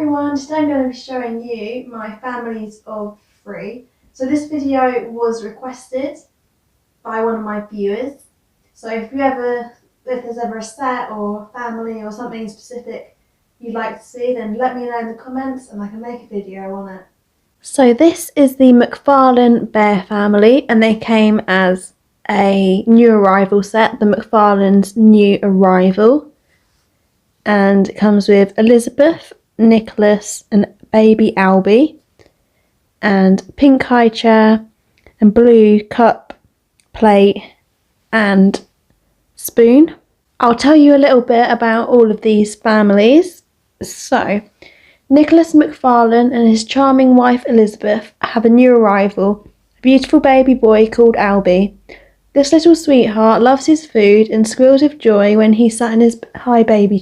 everyone, today I'm going to be showing you my families of 3. So this video was requested by one of my viewers. So if there's ever a set or family or something specific you'd like to see, then let me know in the comments and I can make a video on it. So this is the McFarlane bear family, and they came as a new arrival set, the McFarlane's new arrival. And it comes with Elizabeth, Nicholas and baby Albie, and pink high chair and blue cup, plate and spoon. I'll tell you a little bit about all of these families. So, Nicholas McFarlane and his charming wife Elizabeth have a new arrival, a beautiful baby boy called Albie. This little sweetheart loves his food and squeals with joy when he's sat in his baby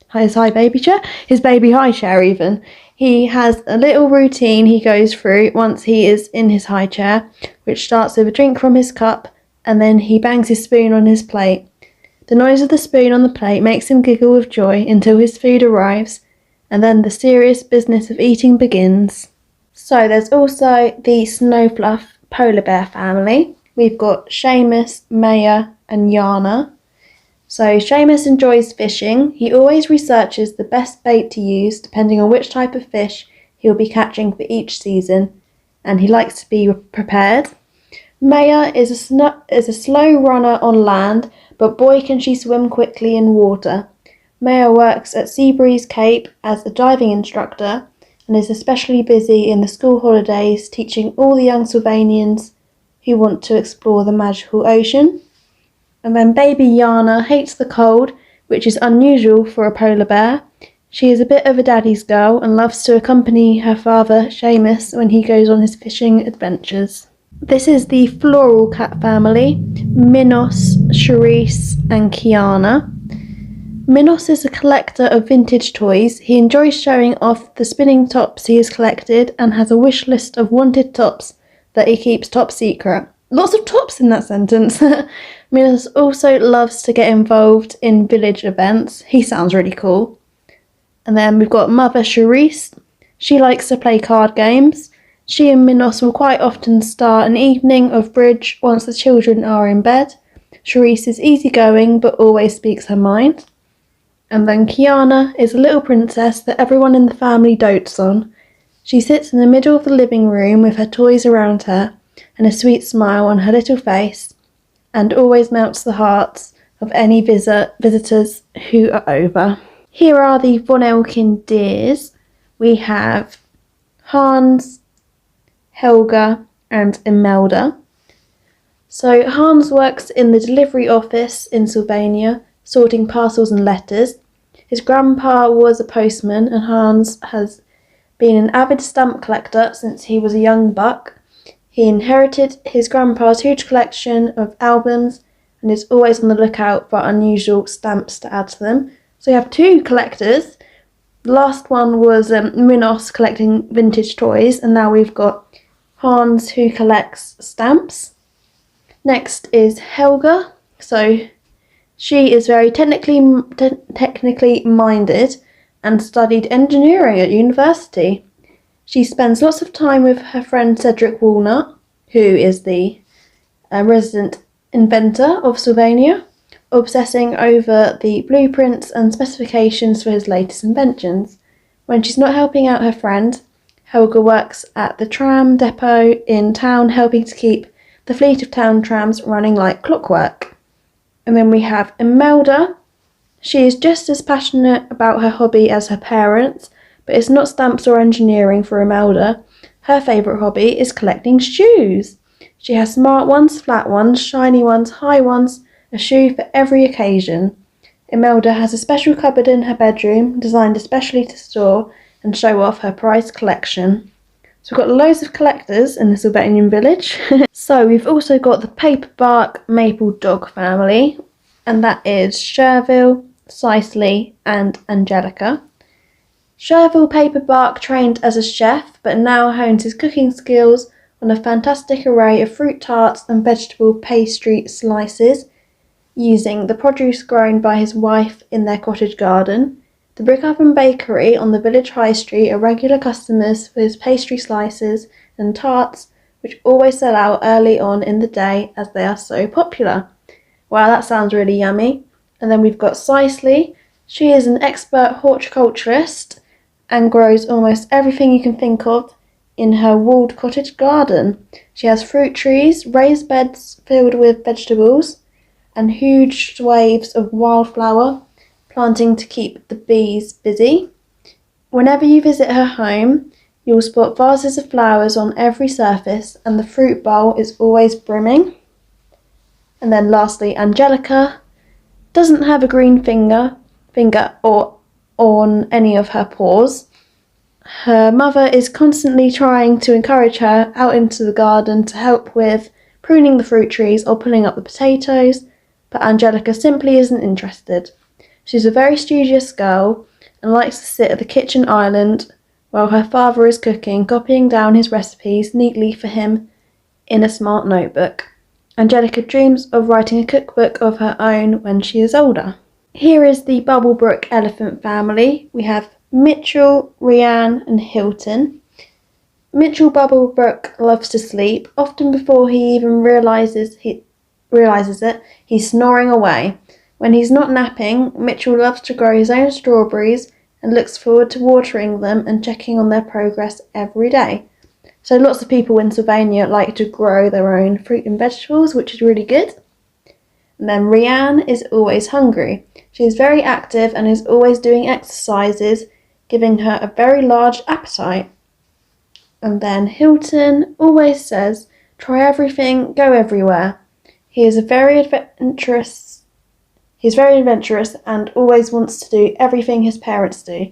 high chair even. He has a little routine he goes through once he is in his high chair, which starts with a drink from his cup and then he bangs his spoon on his plate. The noise of the spoon on the plate makes him giggle with joy until his food arrives, and then the serious business of eating begins. So there's also the Snowfluff polar bear family. We've got Seamus, Maya and Yana. So Seamus enjoys fishing. He always researches the best bait to use depending on which type of fish he'll be catching for each season, and he likes to be prepared. Maya is a slow runner on land, but boy can she swim quickly in water. Maya works at Seabreeze Cape as a diving instructor and is especially busy in the school holidays teaching all the young Sylvanians who want to explore the magical ocean. And then baby Yana hates the cold, which is unusual for a polar bear. She is a bit of a daddy's girl and loves to accompany her father, Seamus, when he goes on his fishing adventures. This is the floral cat family, Minos, Charisse and Kiana. Minos is a collector of vintage toys. He enjoys showing off the spinning tops he has collected and has a wish list of wanted tops that he keeps top secret. Lots of tops in that sentence. Minos also loves to get involved in village events. He sounds really cool. And then we've got Mother Charisse. She likes to play card games. She and Minos will quite often start an evening of bridge once the children are in bed. Charisse is easygoing but always speaks her mind. And then Kiana is a little princess that everyone in the family dotes on. She sits in the middle of the living room with her toys around her and a sweet smile on her little face, and always melts the hearts of any visitors who are over. Here are the Von Elkin deers. We have Hans, Helga and Imelda. So Hans works in the delivery office in Sylvania, sorting parcels and letters. His grandpa was a postman, and Hans has been an avid stamp collector since he was a young buck. He inherited his grandpa's huge collection of albums and is always on the lookout for unusual stamps to add to them. So we have 2 collectors. The last one was Minos collecting vintage toys, and now we've got Hans who collects stamps. Next is Helga. So she is very technically minded and studied engineering at university. She spends lots of time with her friend Cedric Walnut, who is the resident inventor of Sylvania, obsessing over the blueprints and specifications for his latest inventions. When she's not helping out her friend, Helga works at the tram depot in town, helping to keep the fleet of town trams running like clockwork. And then we have Imelda. She is just as passionate about her hobby as her parents, but it's not stamps or engineering for Imelda. Her favourite hobby is collecting shoes. She has smart ones, flat ones, shiny ones, high ones, a shoe for every occasion. Imelda has a special cupboard in her bedroom, designed especially to store and show off her prized collection. So we've got loads of collectors in the Sylvanian village. So we've also got the paperbark maple dog family, and that is Sherville, Cicely and Angelica. Sherville Paperbark trained as a chef, but now hones his cooking skills on a fantastic array of fruit tarts and vegetable pastry slices, using the produce grown by his wife in their cottage garden. The brick oven bakery on the village high street are regular customers for his pastry slices and tarts, which always sell out early on in the day as they are so popular. Wow, that sounds really yummy. And then we've got Cicely. She is an expert horticulturist and grows almost everything you can think of in her walled cottage garden. She has fruit trees, raised beds filled with vegetables, and huge waves of wildflower planting to keep the bees busy. Whenever you visit her home, you'll spot vases of flowers on every surface, and the fruit bowl is always brimming. And then lastly, Angelica doesn't have a green finger or on any of her paws. Her mother is constantly trying to encourage her out into the garden to help with pruning the fruit trees or pulling up the potatoes, but Angelica simply isn't interested. She's a very studious girl and likes to sit at the kitchen island while her father is cooking, copying down his recipes neatly for him in a smart notebook. Angelica dreams of writing a cookbook of her own when she is older. Here is the Bubblebrook elephant family. We have Mitchell, Rhiann and Hilton. Mitchell Bubblebrook loves to sleep. Often before he even realises it, he's snoring away. When he's not napping, Mitchell loves to grow his own strawberries and looks forward to watering them and checking on their progress every day. So lots of people in Sylvania like to grow their own fruit and vegetables, which is really good. And then Rhiann is always hungry. She is very active and is always doing exercises, giving her a very large appetite. And then Hilton always says, "Try everything, go everywhere." He's very adventurous and always wants to do everything his parents do.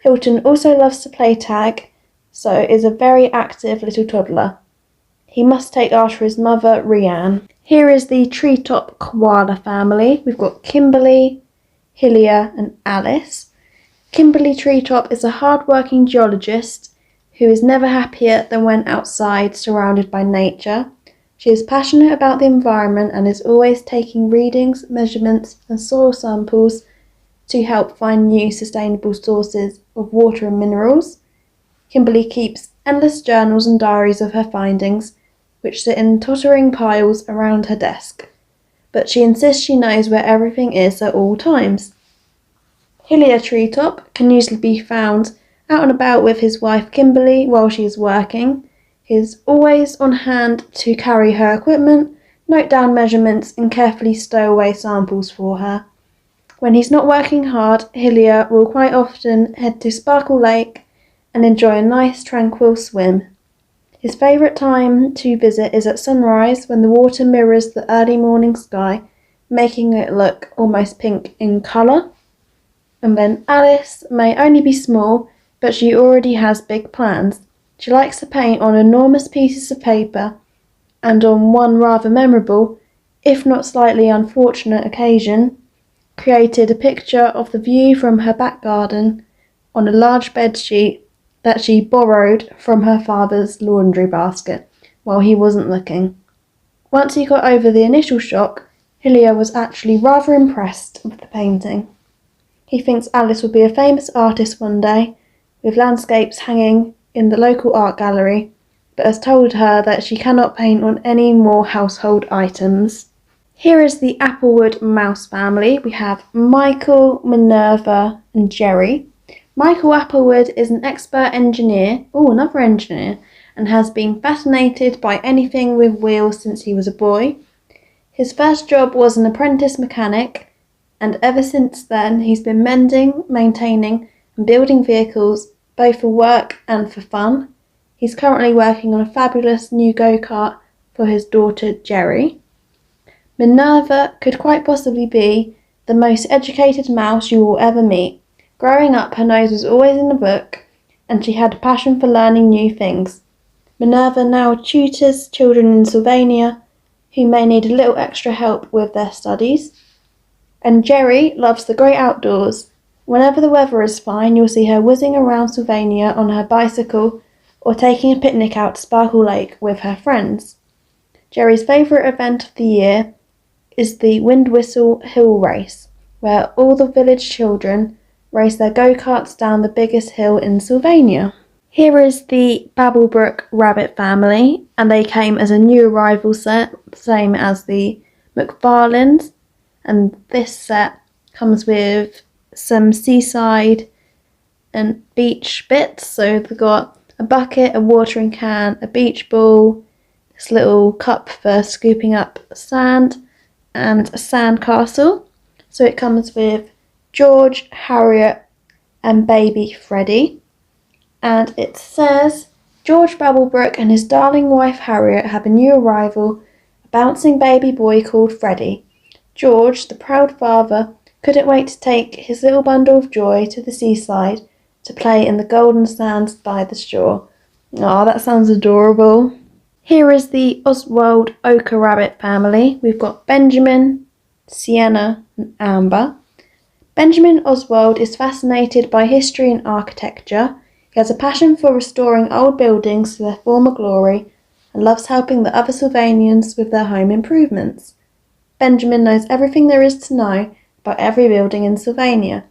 Hilton also loves to play tag, so is a very active little toddler. He must take after his mother, Rhiann. Here is the treetop koala family. We've got Kimberly, Hillia and Alice. Kimberly Treetop is a hard-working geologist who is never happier than when outside surrounded by nature. She is passionate about the environment and is always taking readings, measurements and soil samples to help find new sustainable sources of water and minerals. Kimberly keeps endless journals and diaries of her findings, which sit in tottering piles around her desk. But she insists she knows where everything is at all times. Hillia Treetop can usually be found out and about with his wife Kimberly while she is working. He is always on hand to carry her equipment, note down measurements and carefully stow away samples for her. When he's not working hard, Hillia will quite often head to Sparkle Lake and enjoy a nice tranquil swim. His favourite time to visit is at sunrise when the water mirrors the early morning sky, making it look almost pink in colour. And then Alice may only be small, but she already has big plans. She likes to paint on enormous pieces of paper, and on one rather memorable, if not slightly unfortunate occasion, created a picture of the view from her back garden on a large bedsheet that she borrowed from her father's laundry basket while he wasn't looking. Once he got over the initial shock, Hillia was actually rather impressed with the painting. He thinks Alice will be a famous artist one day, with landscapes hanging in the local art gallery, but has told her that she cannot paint on any more household items. Here is the Applewood mouse family. We have Michael, Minerva and Jerry. Michael Applewood is an expert engineer, another engineer, and has been fascinated by anything with wheels since he was a boy. His first job was an apprentice mechanic, and ever since then he's been mending, maintaining and building vehicles both for work and for fun. He's currently working on a fabulous new go-kart for his daughter Jerry. Minerva could quite possibly be the most educated mouse you will ever meet. Growing up, her nose was always in a book, and she had a passion for learning new things. Minerva now tutors children in Sylvania who may need a little extra help with their studies. And Jerry loves the great outdoors. Whenever the weather is fine, you'll see her whizzing around Sylvania on her bicycle or taking a picnic out to Sparkle Lake with her friends. Jerry's favourite event of the year is the Wind Whistle Hill Race, where all the village children race their go-karts down the biggest hill in Sylvania. Here is the Babblebrook rabbit family, and they came as a new arrival set, same as the McFarlanes, and this set comes with some seaside and beach bits. So they've got a bucket, a watering can, a beach ball, this little cup for scooping up sand, and a sand castle. So it comes with George, Harriet, and baby Freddie. And it says, George Babblebrook and his darling wife Harriet have a new arrival, a bouncing baby boy called Freddie. George, the proud father, couldn't wait to take his little bundle of joy to the seaside to play in the golden sands by the shore. Aw, that sounds adorable. Here is the Oswald Ochre Rabbit family. We've got Benjamin, Sienna, and Amber. Benjamin Oswald is fascinated by history and architecture. He has a passion for restoring old buildings to their former glory and loves helping the other Sylvanians with their home improvements. Benjamin knows everything there is to know about every building in Sylvania,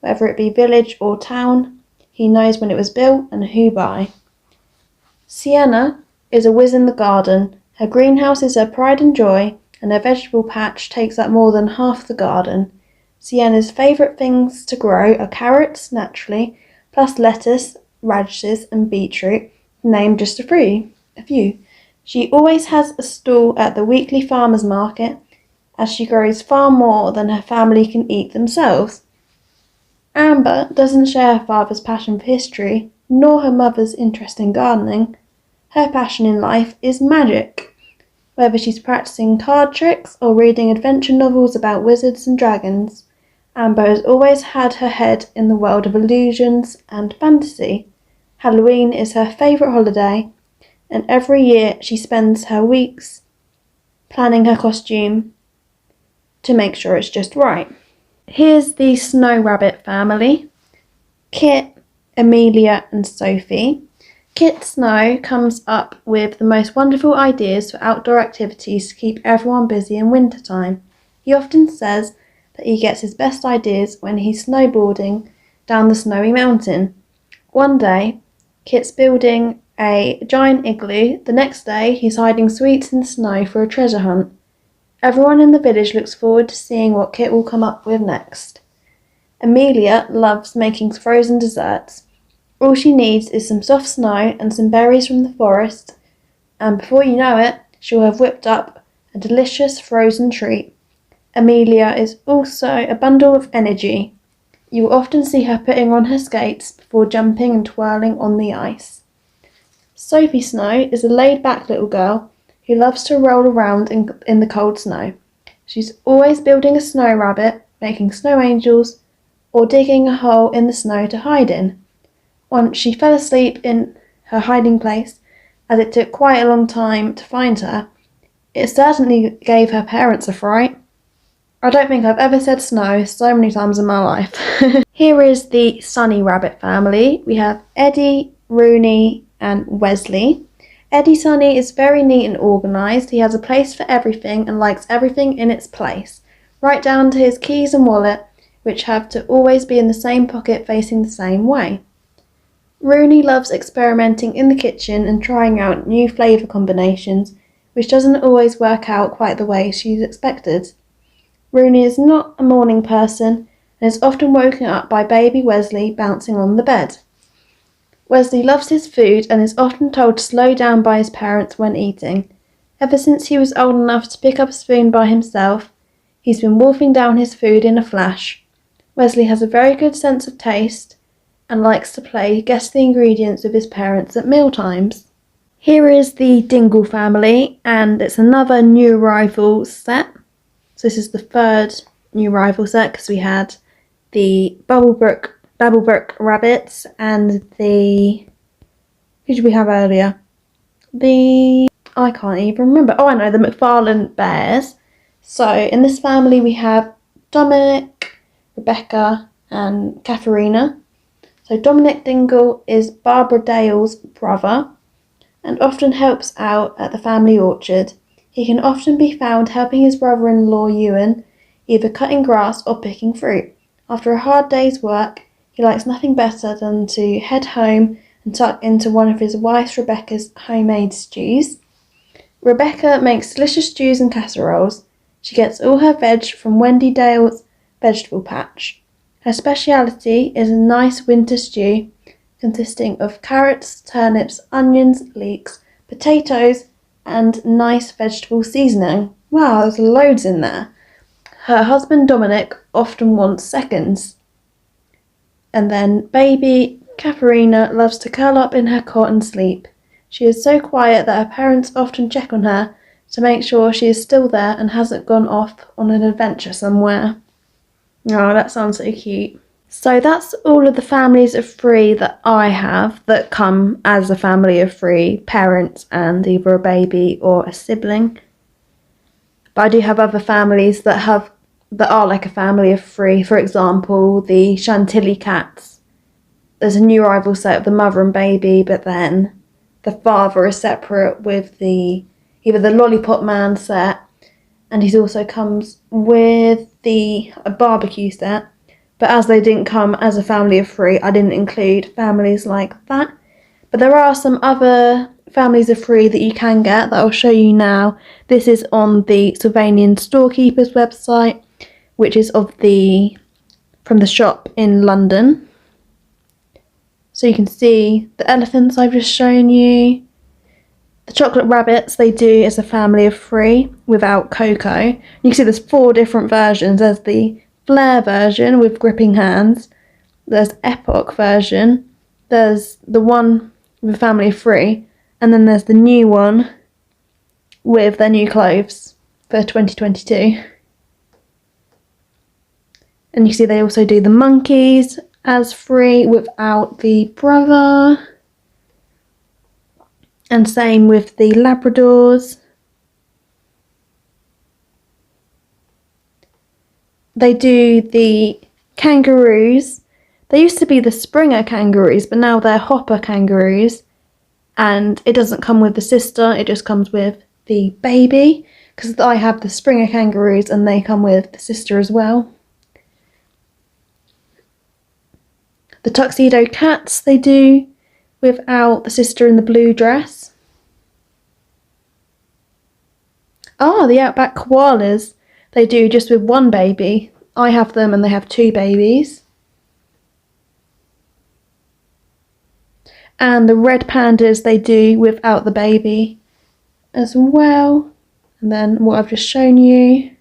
whether it be village or town. He knows when it was built and who by. Sienna is a whiz in the garden. Her greenhouse is her pride and joy, and her vegetable patch takes up more than half the garden. Sienna's favourite things to grow are carrots, naturally, plus lettuce, radishes and beetroot, to name just a few. She always has a stall at the weekly farmers market, as she grows far more than her family can eat themselves. Amber doesn't share her father's passion for history, nor her mother's interest in gardening. Her passion in life is magic. Whether she's practicing card tricks or reading adventure novels about wizards and dragons, Amber has always had her head in the world of illusions and fantasy. Halloween is her favourite holiday, and every year she spends her weeks planning her costume to make sure it's just right. Here's the Snow Rabbit family. Kit, Amelia and Sophie. Kit Snow comes up with the most wonderful ideas for outdoor activities to keep everyone busy in winter time. He often says that he gets his best ideas when he's snowboarding down the snowy mountain. One day, Kit's building a giant igloo. The next day, he's hiding sweets in the snow for a treasure hunt. Everyone in the village looks forward to seeing what Kit will come up with next. Amelia loves making frozen desserts. All she needs is some soft snow and some berries from the forest, and before you know it, she'll have whipped up a delicious frozen treat. Amelia is also a bundle of energy. You will often see her putting on her skates before jumping and twirling on the ice. Sophie Snow is a laid-back little girl who loves to roll around in the cold snow. She's always building a snow rabbit, making snow angels, or digging a hole in the snow to hide in. Once she fell asleep in her hiding place, as it took quite a long time to find her. It certainly gave her parents a fright. I don't think I've ever said snow so many times in my life. Here is the Sunny Rabbit family. We have Eddie, Rooney and Wesley. Eddie Sunny is very neat and organised. He has a place for everything and likes everything in its place, right down to his keys and wallet, which have to always be in the same pocket facing the same way. Rooney loves experimenting in the kitchen and trying out new flavour combinations, which doesn't always work out quite the way she's expected. Rooney is not a morning person and is often woken up by baby Wesley bouncing on the bed. Wesley loves his food and is often told to slow down by his parents when eating. Ever since he was old enough to pick up a spoon by himself, he's been wolfing down his food in a flash. Wesley has a very good sense of taste and likes to play guess the ingredients with his parents at mealtimes. Here is the Dingle family, and it's another new arrival set. So this is the third new arrival set because we had the Babblebrook rabbits and the... Who did we have earlier? I can't even remember. Oh, I know, the McFarlane bears. So in this family we have Dominic, Rebecca and Katharina. So Dominic Dingle is Barbara Dale's brother and often helps out at the family orchard. He can often be found helping his brother-in-law Ewan, either cutting grass or picking fruit. After a hard day's work, he likes nothing better than to head home and tuck into one of his wife Rebecca's homemade stews. Rebecca makes delicious stews and casseroles. She gets all her veg from Wendy Dale's vegetable patch. Her speciality is a nice winter stew consisting of carrots, turnips, onions, leeks, potatoes, and nice vegetable seasoning. Wow, there's loads in there. Her husband Dominic often wants seconds. And then baby Katharina loves to curl up in her cot and sleep. She is so quiet that her parents often check on her to make sure she is still there and hasn't gone off on an adventure somewhere. Oh, that sounds so cute. So that's all of the families of 3 that I have that come as a family of 3 parents and either a baby or a sibling. But I do have other families that are like a family of 3. For example, the Chantilly cats. There's a new arrival set of the mother and baby, but then the father is separate with either the Lollipop Man set, and he also comes with a barbecue set. But as they didn't come as a family of 3, I didn't include families like that. But there are some other families of 3 that you can get that I'll show you now. This is on the Sylvanian storekeeper's website, which is from the shop in London. So you can see the elephants I've just shown you. The chocolate rabbits they do as a family of 3 without Coco. You can see there's 4 different versions. There's the Flair version with gripping hands. There's Epoch version. There's the one with a family of 3. And then there's the new one with their new clothes for 2022. And you see they also do the monkeys as 3 without the brother. And same with the Labradors. They do the kangaroos. They used to be the Springer kangaroos, but now they're Hopper kangaroos. And it doesn't come with the sister, it just comes with the baby. Because I have the Springer kangaroos and they come with the sister as well. The tuxedo cats they do without the sister in the blue dress. The outback koalas they do just with 1 baby. I have them and they have 2 babies. And the red pandas they do without the baby as well. And then what I've just shown you.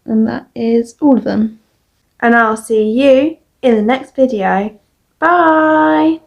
And that is all of them. And I'll see you in the next video. Bye!